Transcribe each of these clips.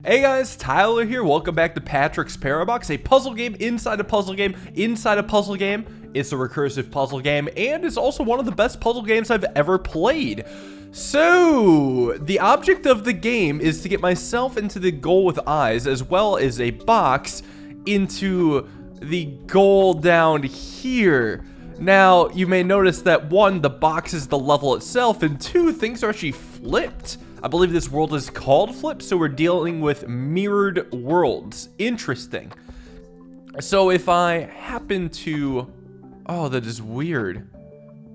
Hey guys, Tyler here. Welcome back to Patrick's Parabox, a puzzle game inside a puzzle game inside a puzzle game. It's a recursive puzzle game, and it's also one of the best puzzle games I've ever played. So, the object of the game is to get myself into the goal with eyes, as well as a box into the goal down here. Now, you may notice that one, the box is the level itself, and two, things are actually flipped. I believe this world is called Flip, so we're dealing with mirrored worlds. Interesting. So if I happen to... Oh, that is weird.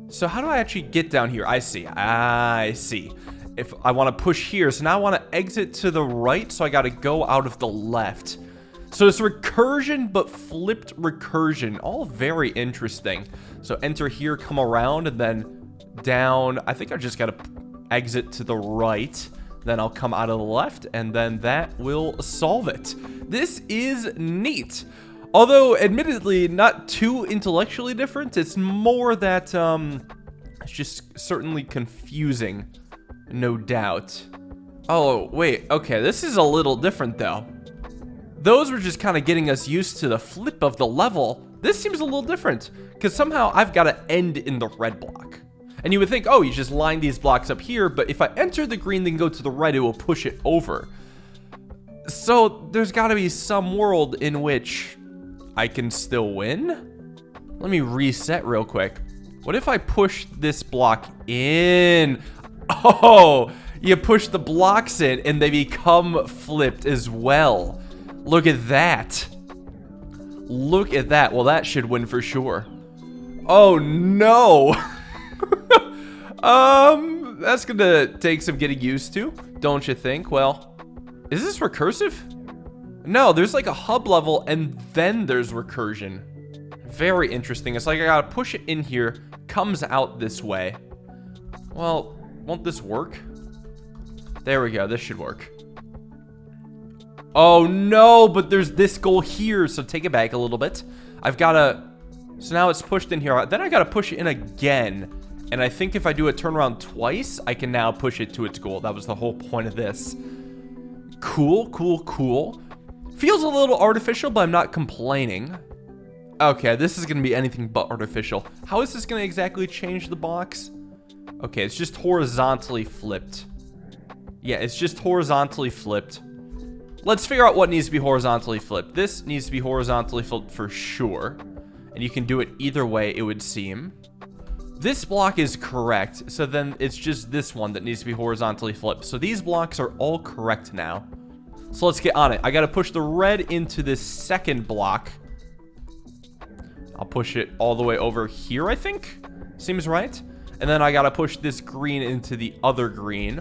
So how do I actually get down here? I see. If I want to push here, so now I want to exit to the right, so I got to go out of the left. So it's recursion, but flipped recursion. All very interesting. So enter here, come around, and then down. I think I just got to exit to the right, then I'll come out of the left, and then that will solve it. This is neat. Although, admittedly, not too intellectually different. It's more that, it's just certainly confusing, no doubt. Oh, wait, okay, this is a little different, though. Those were just kind of getting us used to the flip of the level. This seems a little different, because somehow I've got to end in the red block. And you would think, oh, you just line these blocks up here, but if I enter the green, then go to the right, it will push it over. So there's got to be some world in which I can still win? Let me reset real quick. What if I push this block in? Oh, you push the blocks in and they become flipped as well. Look at that. Look at that. Well, that should win for sure. Oh, no. That's gonna take some getting used to, don't you think? Well, is this recursive? No, there's like a hub level and then there's recursion. Very interesting. It's like I gotta push it in here, comes out this way. Well, won't this work? There we go, this should work. Oh no, but there's this goal here, so take it back a little bit. I've gotta, so now it's pushed in here. Then I gotta push it in again. And I think if I do a turnaround twice, I can now push it to its goal. That was the whole point of this. Cool, cool, cool. Feels a little artificial, but I'm not complaining. Okay, this is going to be anything but artificial. How is this going to exactly change the box? Okay, it's just horizontally flipped. Yeah, it's just horizontally flipped. Let's figure out what needs to be horizontally flipped. This needs to be horizontally flipped for sure. And you can do it either way, it would seem. This block is correct, so then it's just this one that needs to be horizontally flipped. So these blocks are all correct now. So let's get on it. I gotta push the red into this second block. I'll push it all the way over here, I think. Seems right. And then I gotta push this green into the other green,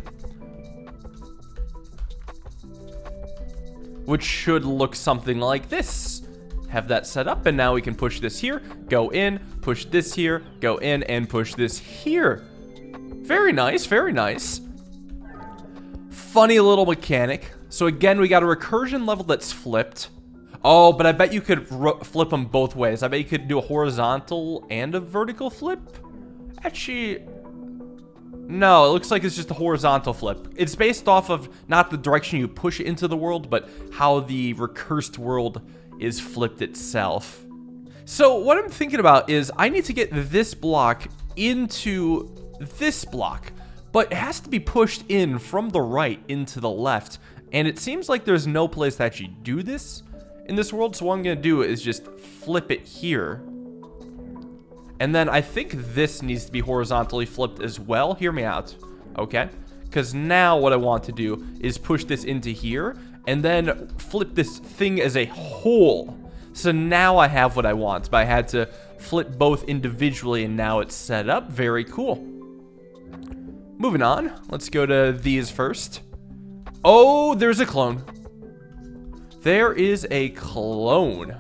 which should look something like this. Have that set up, and now we can push this here, go in, push this here, go in, and push this here. Very nice, very nice. Funny little mechanic. So again, we got a recursion level that's flipped. Oh, but I bet you could flip them both ways. I bet you could do a horizontal and a vertical flip. Actually, no, it looks like it's just a horizontal flip. It's based off of not the direction you push it into the world, but how the recursed world is flipped itself. So what I'm thinking about is I need to get this block into this block, but it has to be pushed in from the right into the left. And it seems like there's no place to actually do this in this world. So what I'm going to do is just flip it here. And then I think this needs to be horizontally flipped as well. Hear me out. Okay. Because now what I want to do is push this into here and then flip this thing as a whole. So now I have what I want, but I had to flip both individually, and now it's set up. Very cool. Moving on, let's go to these first. Oh, there's a clone. There is a clone.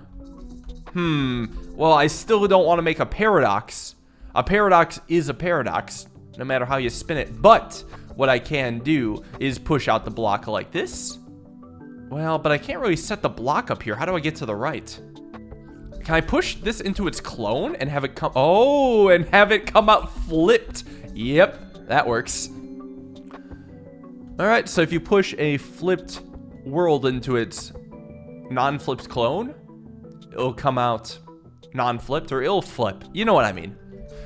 Well, I still don't want to make a paradox. A paradox is a paradox, no matter how you spin it. But what I can do is push out the block like this. Well, but I can't really set the block up here. How do I get to the right? Can I push this into its clone and have it come... Oh, and have it come out flipped. Yep, that works. All right, so if you push a flipped world into its non-flipped clone, it'll come out non-flipped, or it'll flip. You know what I mean.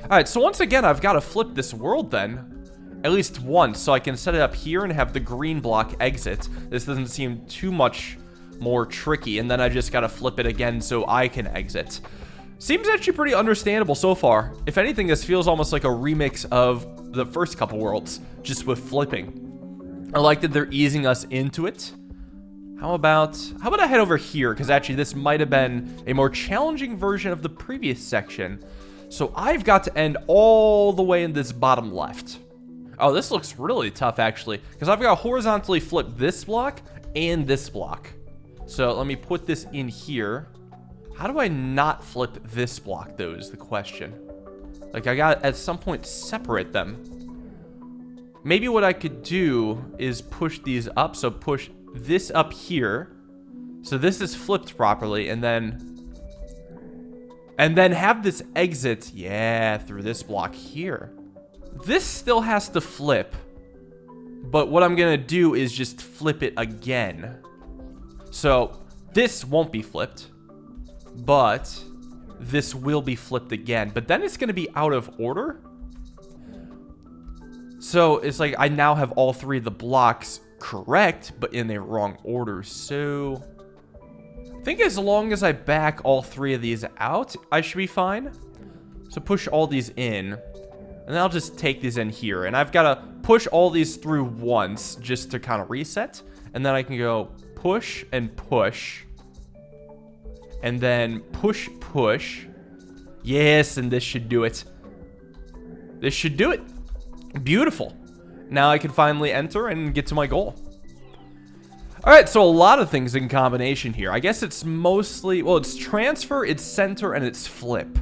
All right, so once again, I've got to flip this world then, at least once, so I can set it up here and have the green block exit. This doesn't seem too much more tricky, and then I just got to flip it again so I can exit. Seems actually pretty understandable so far. If anything, this feels almost like a remix of the first couple worlds, just with flipping. I like that they're easing us into it. How about I head over here? Because actually, this might have been a more challenging version of the previous section. So I've got to end all the way in this bottom left. Oh, this looks really tough, actually, because I've got to horizontally flip this block and this block. So let me put this in here. How do I not flip this block, though, is the question. Like, I got to, at some point, separate them. Maybe what I could do is push these up. So push this up here. So this is flipped properly, and then have this exit, yeah, through this block here. This still has to flip, but what I'm going to do is just flip it again. So this won't be flipped, but this will be flipped again. But then it's going to be out of order. So it's like I now have all three of the blocks correct, but in the wrong order. So I think as long as I back all three of these out, I should be fine. So push all these in, and then I'll just take these in here. And I've got to push all these through once just to kind of reset. And then I can go push and push. And then push, push. Yes, and this should do it. This should do it. Beautiful. Now I can finally enter and get to my goal. All right, so a lot of things in combination here. I guess it's mostly, well, it's transfer, it's center, and it's flip.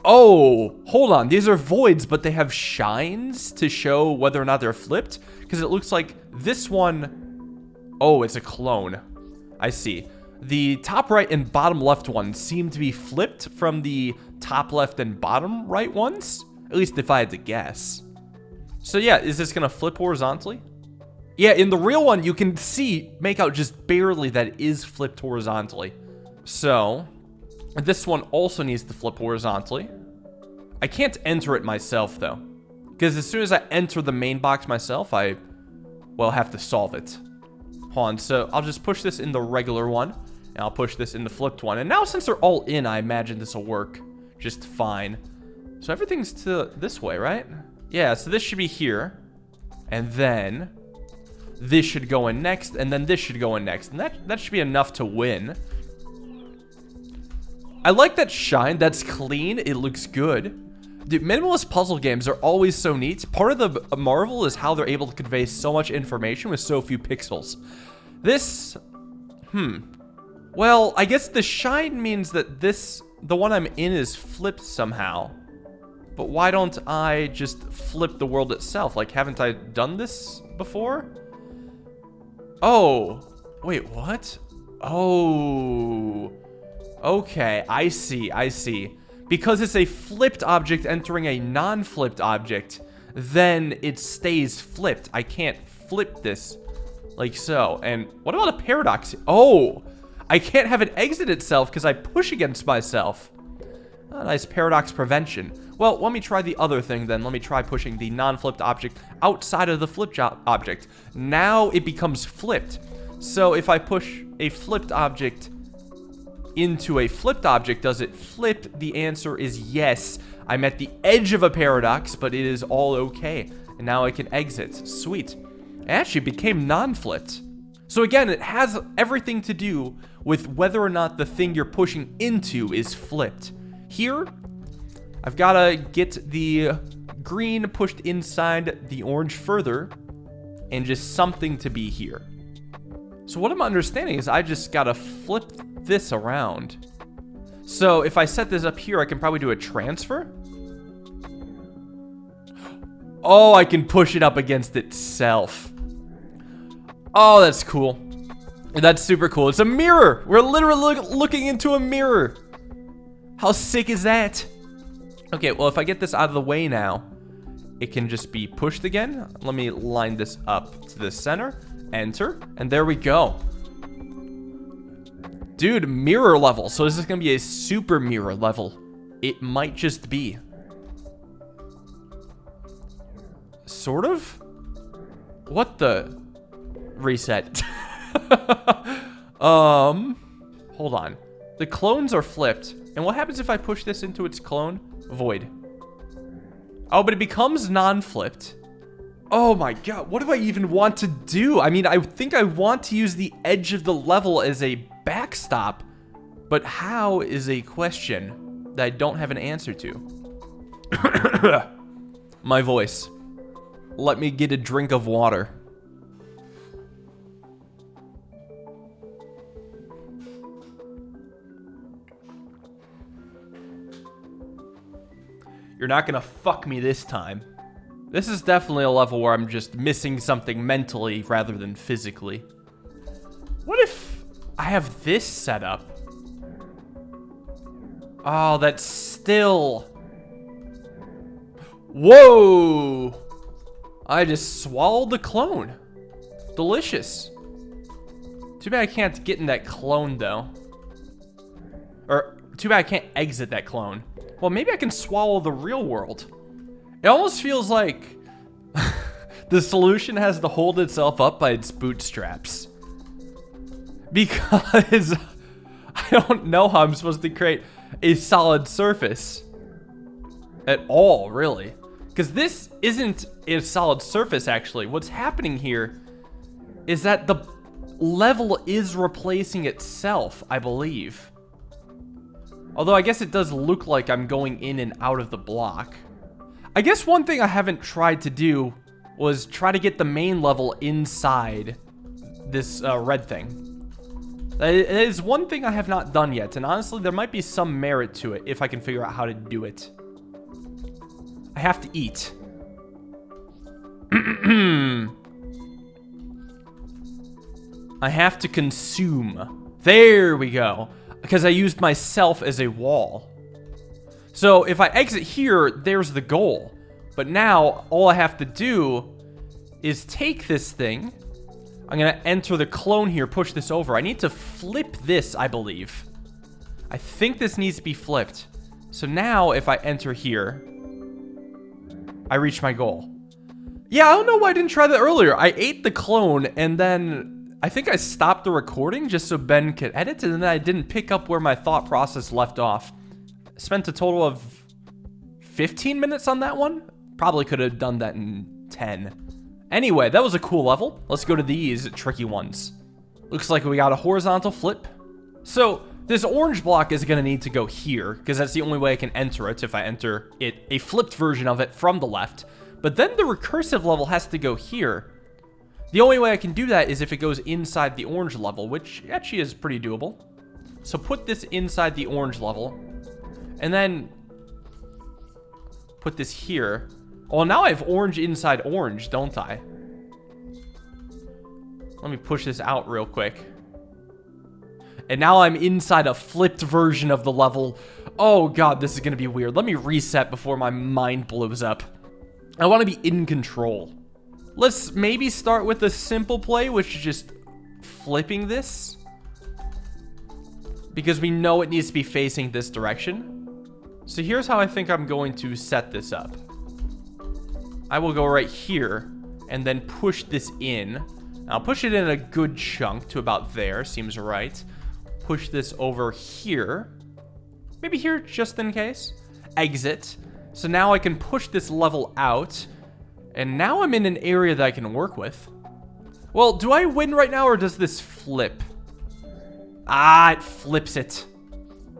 Oh, hold on. These are voids, but they have shines to show whether or not they're flipped. Because it looks like this one, oh, it's a clone. I see. The top right and bottom left ones seem to be flipped from the top left and bottom right ones. At least if I had to guess. So yeah, is this going to flip horizontally? Yeah, in the real one, you can make out just barely that it is flipped horizontally. So this one also needs to flip horizontally. I can't enter it myself, though. Because as soon as I enter the main box myself, I, well, have to solve it. Hold on, so I'll just push this in the regular one. And I'll push this in the flipped one. And now since they're all in, I imagine this will work just fine. So everything's to this way, right? Yeah, so this should be here. And then this should go in next. And then this should go in next. And that should be enough to win. I like that shine. That's clean. It looks good. Dude, minimalist puzzle games are always so neat. Part of the marvel is how they're able to convey so much information with so few pixels. This, well, I guess the shine means that the one I'm in is flipped somehow. But why don't I just flip the world itself? Like, haven't I done this before? Oh, wait, what? Oh, okay, I see. Because it's a flipped object entering a non-flipped object, then it stays flipped. I can't flip this like so. And what about a paradox? Oh, I can't have it exit itself because I push against myself. Oh, nice paradox prevention. Well, let me try the other thing then. Let me try pushing the non-flipped object outside of the flipped object. Now it becomes flipped. So if I push a flipped object into a flipped object, does it flip? The answer is yes. I'm at the edge of a paradox, but it is all okay. And now I can exit. Sweet. It actually became non-flipped. So again, it has everything to do with whether or not the thing you're pushing into is flipped. Here, I've got to get the green pushed inside the orange further and just something to be here. So what I'm understanding is I just got to flip this around. So if I set this up here, I can probably do a transfer. Oh, I can push it up against itself. Oh, that's cool. That's super cool. It's a mirror. We're literally looking into a mirror. How sick is that? Okay, well, if I get this out of the way now, it can just be pushed again. Let me line this up to the center. enter, and there we go. Dude, mirror level. So is this gonna be a super mirror level? It might just be. Sort of? What the? Reset. Hold on. The clones are flipped. And what happens if I push this into its clone? Void. Oh, but it becomes non-flipped. Oh my god, what do I even want to do? I mean, I think I want to use the edge of the level as a backstop, but how is a question that I don't have an answer to. My voice. Let me get a drink of water. You're not gonna fuck me this time. This is definitely a level where I'm just missing something mentally rather than physically. What if I have this set up? Oh, that's still... Whoa! I just swallowed the clone. Delicious. Too bad I can't get in that clone, though. Or, too bad I can't exit that clone. Well, maybe I can swallow the real world. It almost feels like the solution has to hold itself up by its bootstraps. Because I don't know how I'm supposed to create a solid surface at all, really. Because this isn't a solid surface, actually. What's happening here is that the level is replacing itself, I believe. Although I guess it does look like I'm going in and out of the block. I guess one thing I haven't tried to do was try to get the main level inside this red thing. That is one thing I have not done yet, and honestly, there might be some merit to it if I can figure out how to do it. I have to eat. I have to consume. There we go. Because I used myself as a wall. So if I exit here, there's the goal. But now, all I have to do is take this thing. I'm going to enter the clone here, push this over. I need to flip this, I believe. I think this needs to be flipped. So now, if I enter here, I reach my goal. Yeah, I don't know why I didn't try that earlier. I ate the clone, and then I think I stopped the recording just so Ben could edit, and then I didn't pick up where my thought process left off. I spent a total of 15 minutes on that one. Probably could have done that in 10. Anyway, that was a cool level. Let's go to these tricky ones. Looks like we got a horizontal flip. So this orange block is going to need to go here, because that's the only way I can enter it if I enter it, a flipped version of it from the left. But then the recursive level has to go here. The only way I can do that is if it goes inside the orange level, which actually is pretty doable. So put this inside the orange level, and then put this here. Well, now I have orange inside orange, don't I? Let me push this out real quick. And now I'm inside a flipped version of the level. Oh god, this is gonna be weird. Let me reset before my mind blows up. I want to be in control. Let's maybe start with a simple play, which is just flipping this. Because we know it needs to be facing this direction. So here's how I think I'm going to set this up. I will go right here and then push this in. I'll push it in a good chunk to about there, seems right. Push this over here. Maybe here just in case. Exit. So now I can push this level out. And now I'm in an area that I can work with. Well, do I win right now or does this flip? Ah, it flips it.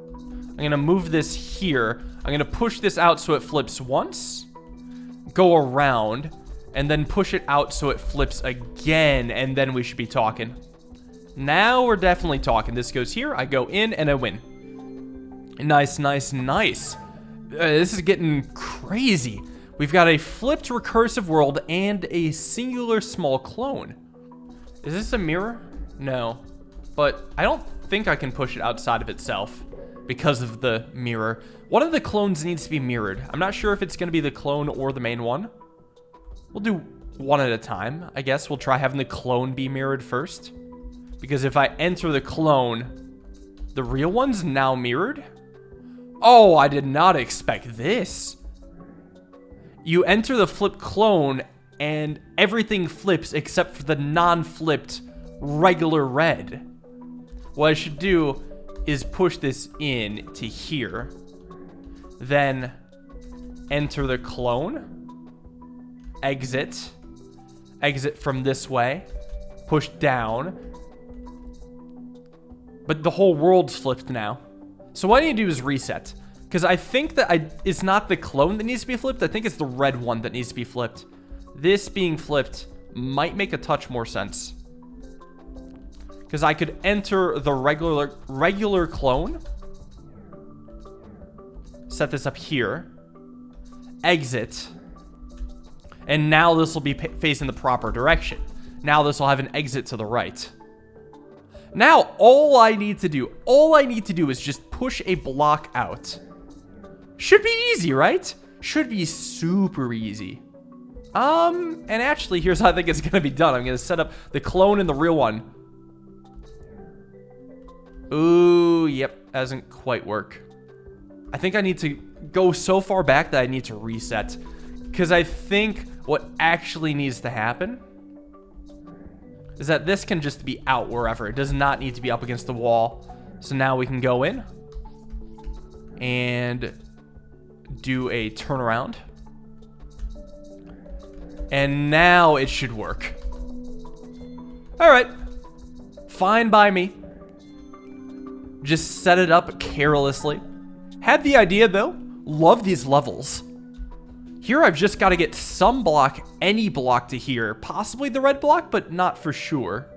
I'm going to move this here. I'm going to push this out so it flips once. Go around. And then push it out so it flips again. And then we should be talking. Now we're definitely talking. This goes here. I go in and I win. Nice, nice, nice. This is getting crazy. We've got a flipped recursive world and a singular small clone. Is this a mirror? No. But I don't think I can push it outside of itself because of the mirror. One of the clones needs to be mirrored. I'm not sure if it's going to be the clone or the main one. We'll do one at a time, I guess. We'll try having the clone be mirrored first. Because if I enter the clone, the real one's now mirrored? Oh, I did not expect this. You enter the flipped clone, and everything flips except for the non-flipped regular red. What I should do is push this in to here. Then enter the clone. Exit. Exit from this way. Push down. But the whole world's flipped now. So what I need to do is reset. Because I think that it's not the clone that needs to be flipped. I think it's the red one that needs to be flipped. This being flipped might make a touch more sense. Because I could enter the regular clone. Set this up here. Exit. And now this will be facing the proper direction. Now this will have an exit to the right. Now all I need to do is just push a block out. Should be easy, right? Should be super easy. And actually, here's how I think it's gonna be done. I'm gonna set up the clone and the real one. Ooh, yep, doesn't quite work. I think I need to go so far back that I need to reset. Because I think what actually needs to happen is that this can just be out wherever. It does not need to be up against the wall. So now we can go in and do a turnaround. And now it should work. All right, fine by me. Just set it up carelessly. Had the idea though. Love these levels. Here I've just got to get some block, any block to here. Possibly the red block, but not for sure.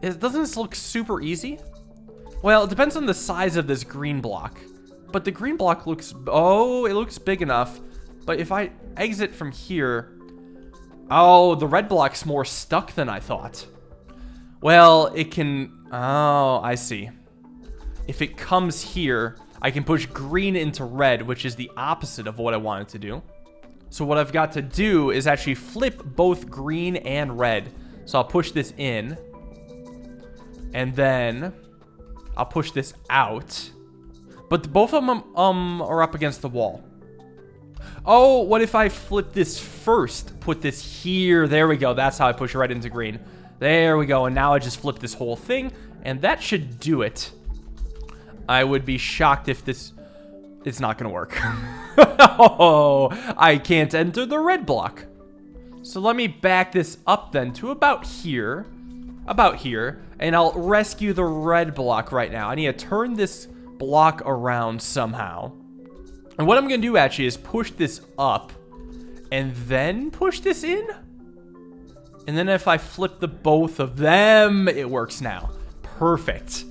Doesn't this look super easy? Well, it depends on the size of this green block. But the green block looks, oh, it looks big enough. But if I exit from here, oh, the red block's more stuck than I thought. Well, it can, oh, I see. If it comes here, I can push green into red, which is the opposite of what I wanted to do. So what I've got to do is actually flip both green and red. So I'll push this in. And then I'll push this out. But both of them are up against the wall. Oh, what if I flip this first? Put this here. There we go. That's how I push red into green. There we go. And now I just flip this whole thing. And that should do it. I would be shocked if it's not going to work. Oh, I can't enter the red block. So let me back this up then to about here. About here. And I'll rescue the red block right now. I need to turn this block around somehow. And what I'm going to do actually is push this up and then push this in. And then if I flip the both of them, it works now. Perfect.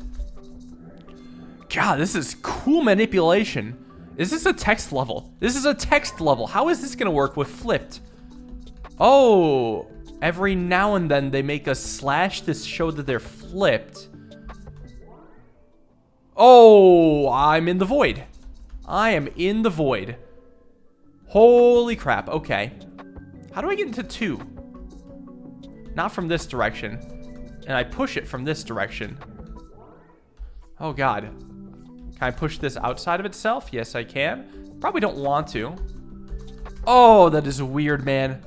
God, this is cool manipulation. Is this a text level? This is a text level. How is this going to work with flipped? Oh, every now and then they make a slash to show that they're flipped. Oh, I'm in the void. I am in the void. Holy crap. Okay. How do I get into 2? Not from this direction. And I push it from this direction. Oh, God. Can I push this outside of itself? Yes, I can. Probably don't want to. Oh, that is weird, man.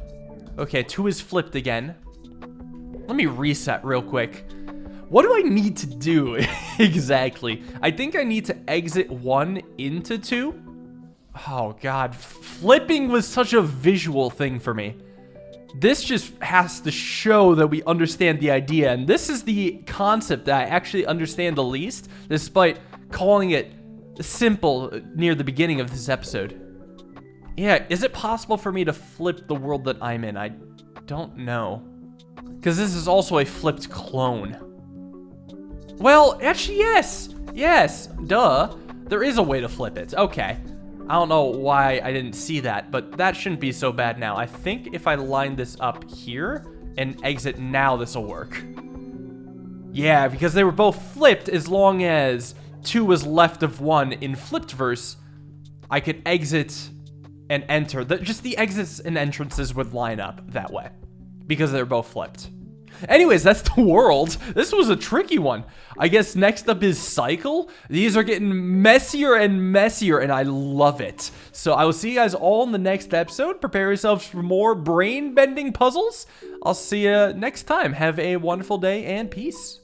Okay, 2 is flipped again. Let me reset real quick. What do I need to do exactly? I think I need to exit 1 into 2. Oh, God. Flipping was such a visual thing for me. This just has to show that we understand the idea. And this is the concept that I actually understand the least, despite calling it simple near the beginning of this episode. Yeah, is it possible for me to flip the world that I'm in? I don't know. Because this is also a flipped clone. Well, actually, yes. Yes, duh. There is a way to flip it. Okay. I don't know why I didn't see that, but that shouldn't be so bad now. I think if I line this up here and exit now, this will work. Yeah, because they were both flipped. As long as 2 was left of 1 in flipped verse, I could exit and enter. Just the exits and entrances would line up that way. because they're both flipped. Anyways, that's the world. This was a tricky one. I guess next up is cycle. These are getting messier and messier, and I love it. So I will see you guys all in the next episode. Prepare yourselves for more brain-bending puzzles. I'll see you next time. Have a wonderful day, and peace.